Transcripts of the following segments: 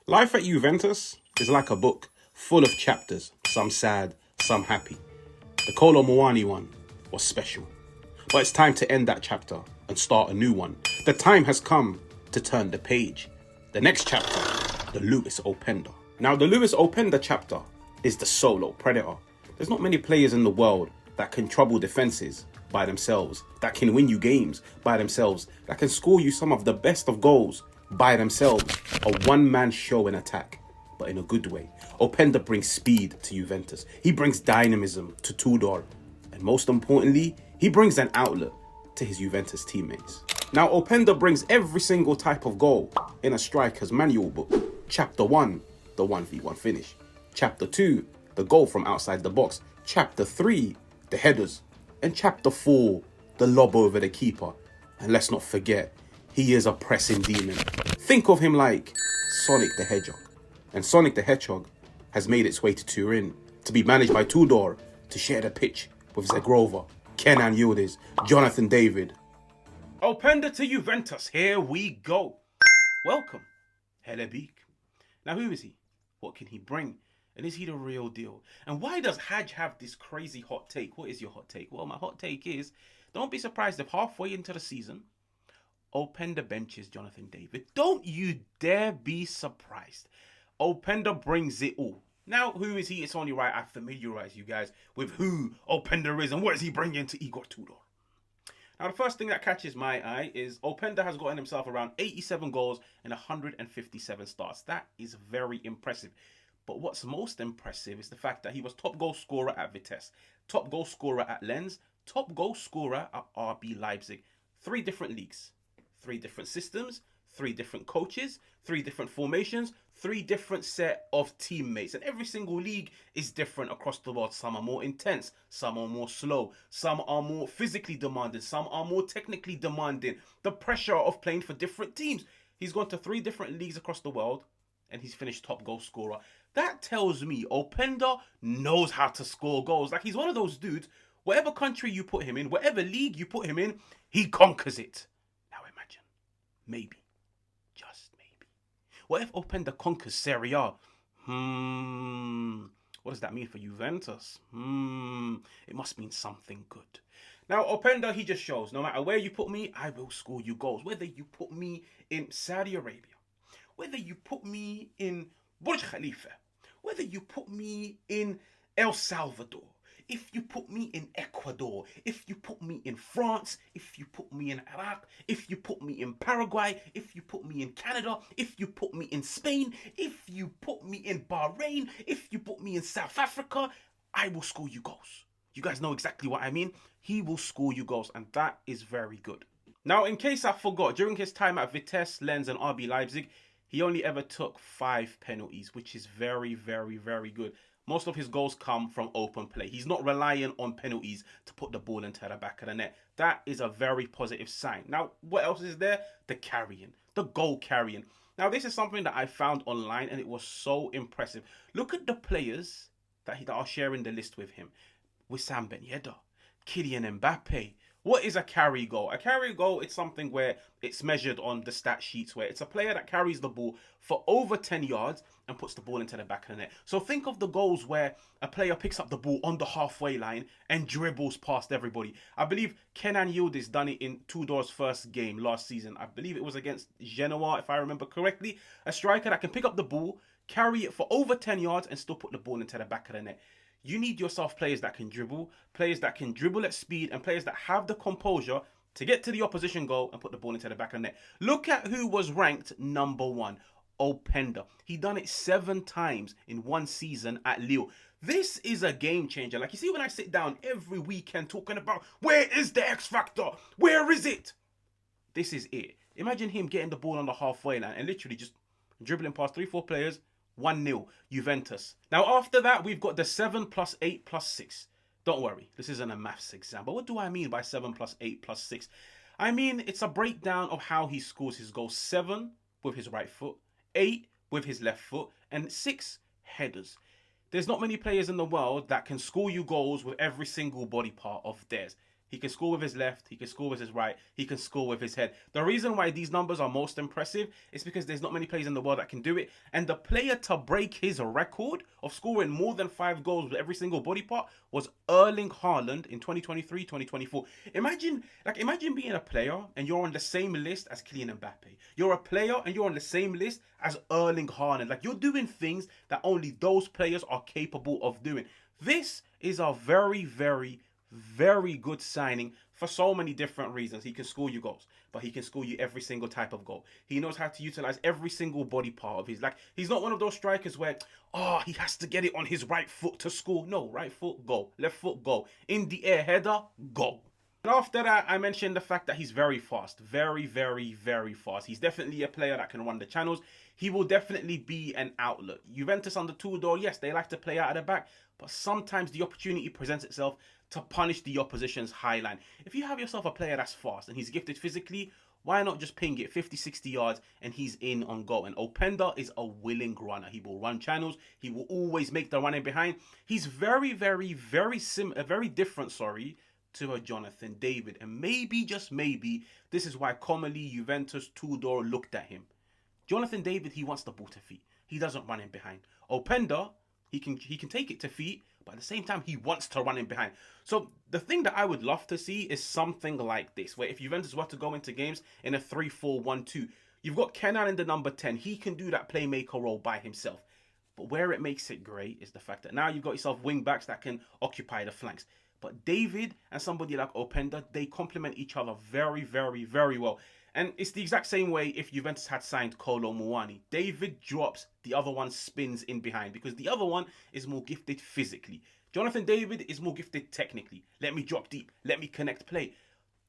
Life at Juventus is like a book full of chapters, some sad, some happy. The Kolo Muani one was special. But it's time to end that chapter and start a new one. The time has come to turn the page. The next chapter, the Loïs Openda. Now, the Loïs Openda chapter is the solo predator. There's not many players in the world that can trouble defenses by themselves, that can win you games by themselves, that can score you some of the best of goals by themselves. A one-man show in attack, but in a good way. Openda brings speed to Juventus. He brings dynamism to Tudor. And most importantly, he brings an outlet to his Juventus teammates. Now, Openda brings every single type of goal in a striker's manual book. Chapter 1, the 1v1 finish. Chapter 2, the goal from outside the box. Chapter 3, the headers. And Chapter 4, the lob over the keeper. And let's not forget, he is a pressing demon. Think of him like Sonic the Hedgehog. And Sonic the Hedgehog has made its way to Turin to be managed by Tudor to share the pitch with Zhegrova, Kenan Yildiz, Jonathan David. Openda to Juventus, here we go. Welcome, Helebik. Now who is he? What can he bring? And is he the real deal? And why does Haj have this crazy hot take? What is your hot take? Well, my hot take is, don't be surprised if halfway into the season, Openda benches Jonathan David. Don't you dare be surprised. Openda brings it all. Now, who is he? It's only right I familiarize you guys with who Openda is and what is he bringing to Igor Tudor. Now, the first thing that catches my eye is Openda has gotten himself around 87 goals and 157 starts. That is very impressive. But what's most impressive is the fact that he was top goal scorer at Vitesse, top goal scorer at Lens, top goal scorer at RB Leipzig. 3 different leagues, 3 different systems, 3 different coaches, 3 different formations, 3 different set of teammates. And every single league is different across the world. Some are more intense, some are more slow, some are more physically demanding, some are more technically demanding. The pressure of playing for different teams. He's gone to 3 different leagues across the world and he's finished top goal scorer. That tells me Openda knows how to score goals. Like, he's one of those dudes, whatever country you put him in, whatever league you put him in, he conquers it. Now imagine, maybe, just maybe, what if Openda conquers Serie A? What does that mean for Juventus? It must mean something good. Now, Openda, he just shows, no matter where you put me, I will score you goals. Whether you put me in Saudi Arabia, whether you put me in Burj Khalifa, whether you put me in El Salvador, if you put me in Ecuador, if you put me in France, if you put me in Iraq, if you put me in Paraguay, if you put me in Canada, if you put me in Spain, if you put me in Bahrain, if you put me in South Africa, I will score you goals. You guys know exactly what I mean. He will score you goals, and that is very good. Now, in case I forgot, during his time at Vitesse, Lens, and RB Leipzig, he only ever took 5 penalties, which is very, very, very good. Most of his goals come from open play. He's not relying on penalties to put the ball into the back of the net. That is a very positive sign. Now, what else is there? The carrying, the goal carrying. Now, this is something that I found online and it was so impressive. Look at the players that are sharing the list with him. Wissam Ben Yedder, Kylian Mbappe. What is a carry goal? A carry goal is something where it's measured on the stat sheets, where it's a player that carries the ball for over 10 yards and puts the ball into the back of the net. So think of the goals where a player picks up the ball on the halfway line and dribbles past everybody. I believe Kenan Yildiz done it in Tudor's first game last season. I believe it was against Genoa, if I remember correctly. A striker that can pick up the ball, carry it for over 10 yards and still put the ball into the back of the net. You need yourself players that can dribble at speed, and players that have the composure to get to the opposition goal and put the ball into the back of the net. Look at who was ranked number 1, Openda. He done it 7 times in 1 season at Lille. This is a game changer. Like, you see, when I sit down every weekend talking about where is the X Factor? Where is it? This is it. Imagine him getting the ball on the halfway line and literally just dribbling past 3-4 players. 1-0, Juventus. Now, after that, we've got the 7 plus 8 plus 6. Don't worry, this isn't a maths exam. But what do I mean by 7 plus 8 plus 6? I mean, it's a breakdown of how he scores his goals. 7 with his right foot, 8 with his left foot, and 6 headers. There's not many players in the world that can score you goals with every single body part of theirs. He can score with his left, he can score with his right, he can score with his head. The reason why these numbers are most impressive is because there's not many players in the world that can do it. And the player to break his record of scoring more than 5 goals with every single body part was Erling Haaland in 2023, 2024. Imagine being a player and you're on the same list as Kylian Mbappe. You're a player and you're on the same list as Erling Haaland. Like, you're doing things that only those players are capable of doing. This is a very, very, very good signing for so many different reasons. He can score you goals, but he can score you every single type of goal. He knows how to utilize every single body part of his. Like, he's not one of those strikers where, he has to get it on his right foot to score. No, right foot, go. Left foot, go. In the air, header, go. And after that, I mentioned the fact that he's very fast. Very, very, very fast. He's definitely a player that can run the channels. He will definitely be an outlet. Juventus under Tudor, yes, they like to play out of the back, but sometimes the opportunity presents itself to punish the opposition's high line. If you have yourself a player that's fast and he's gifted physically, why not just ping it 50, 60 yards and he's in on goal? And Openda is a willing runner. He will run channels. He will always make the running behind. He's very, very, very different, to a Jonathan David. And maybe, just maybe, this is why commonly Juventus Tudor looked at him. Jonathan David, he wants the ball to feet. He doesn't run in behind. Openda, he can take it to feet, but at the same time, he wants to run in behind. So the thing that I would love to see is something like this, where if Juventus were to go into games in a 3-4-1-2, you've got Kenan in the number 10. He can do that playmaker role by himself. But where it makes it great is the fact that now you've got yourself wing backs that can occupy the flanks. But David and somebody like Openda, they complement each other very, very, very well. And it's the exact same way if Juventus had signed Kolo Muani. David drops, the other one spins in behind because the other one is more gifted physically. Jonathan David is more gifted technically. Let me drop deep. Let me connect play.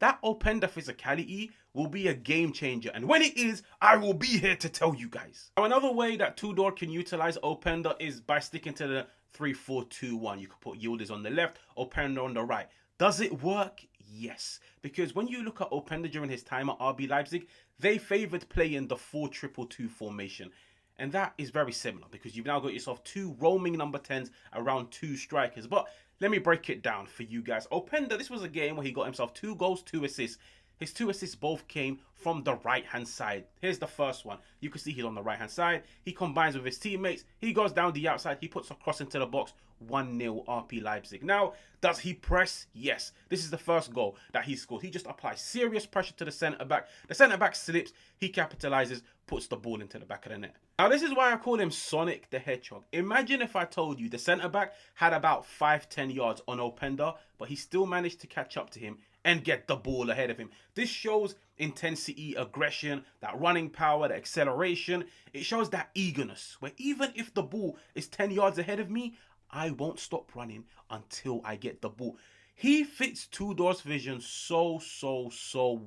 That Openda physicality will be a game changer. And when it is, I will be here to tell you guys. Now, another way that Tudor can utilize Openda is by sticking to the 3-4-2-1. You could put Yildiz on the left, Openda on the right. Does it work? Yes. Because when you look at Openda during his time at RB Leipzig, they favoured playing the 4-2-2-2 formation. And that is very similar because you've now got yourself 2 roaming number 10s around 2 strikers. But let me break it down for you guys. Openda, this was a game where he got himself 2 goals, 2 assists. His 2 assists both came from the right-hand side. Here's the first one. You can see he's on the right-hand side. He combines with his teammates. He goes down the outside. He puts a cross into the box. 1-0 RB Leipzig. Now, does he press? Yes. This is the first goal that he scored. He just applies serious pressure to the centre-back. The centre-back slips. He capitalizes, puts the ball into the back of the net. Now, this is why I call him Sonic the Hedgehog. Imagine if I told you the centre-back had about 5-10 yards on Openda, but he still managed to catch up to him and get the ball ahead of him. This shows intensity, aggression, that running power, the acceleration. It shows that eagerness, where even if the ball is 10 yards ahead of me, I won't stop running until I get the ball. He fits Tudor's vision so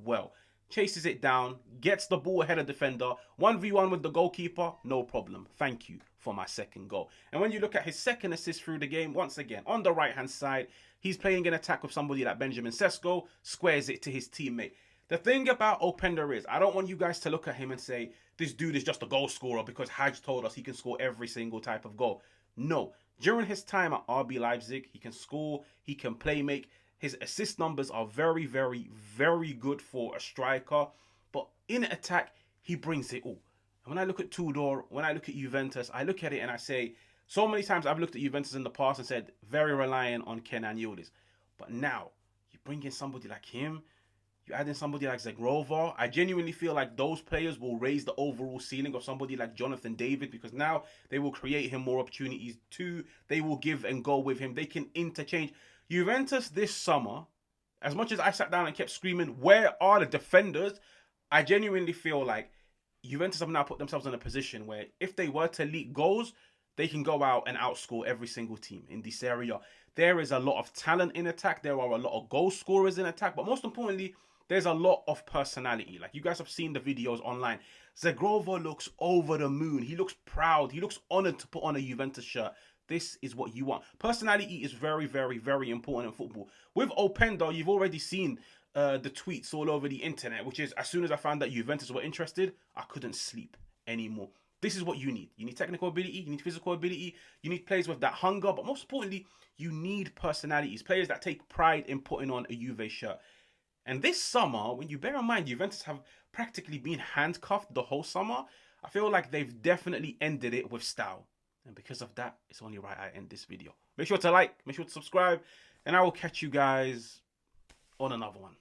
well. Chases it down, gets the ball ahead of defender, 1v1 with the goalkeeper, no problem. Thank you for my second goal. And when you look at his second assist through the game, once again, on the right-hand side, he's playing an attack with somebody like Benjamin Sesko, squares it to his teammate. The thing about Openda is, I don't want you guys to look at him and say, this dude is just a goal scorer because Haj told us he can score every single type of goal. No. During his time at RB Leipzig, he can score, he can play make. His assist numbers are very, very, very good for a striker. But in attack, he brings it all. And when I look at Tudor, when I look at Juventus, I look at it and I say, so many times I've looked at Juventus in the past and said, very reliant on Kenan Yildiz. But now, you bring in somebody like him, you add in somebody like Zhegrova. I genuinely feel like those players will raise the overall ceiling of somebody like Jonathan David because now they will create him more opportunities too. They will give and go with him. They can interchange. Juventus this summer, as much as I sat down and kept screaming, where are the defenders? I genuinely feel like Juventus have now put themselves in a position where if they were to leak goals, they can go out and outscore every single team in this area. There is a lot of talent in attack. There are a lot of goal scorers in attack. But most importantly, there's a lot of personality. Like you guys have seen the videos online. Zhegrova looks over the moon. He looks proud. He looks honored to put on a Juventus shirt. This is what you want. Personality is very, very, very important in football. With Openda, you've already seen the tweets all over the internet, which is as soon as I found that Juventus were interested, I couldn't sleep anymore. This is what you need. You need technical ability, you need physical ability, you need players with that hunger, but most importantly, you need personalities, players that take pride in putting on a Juve shirt. And this summer, when you bear in mind Juventus have practically been handcuffed the whole summer, I feel like they've definitely ended it with style. And because of that, it's only right I end this video. Make sure to like, make sure to subscribe, and I will catch you guys on another one.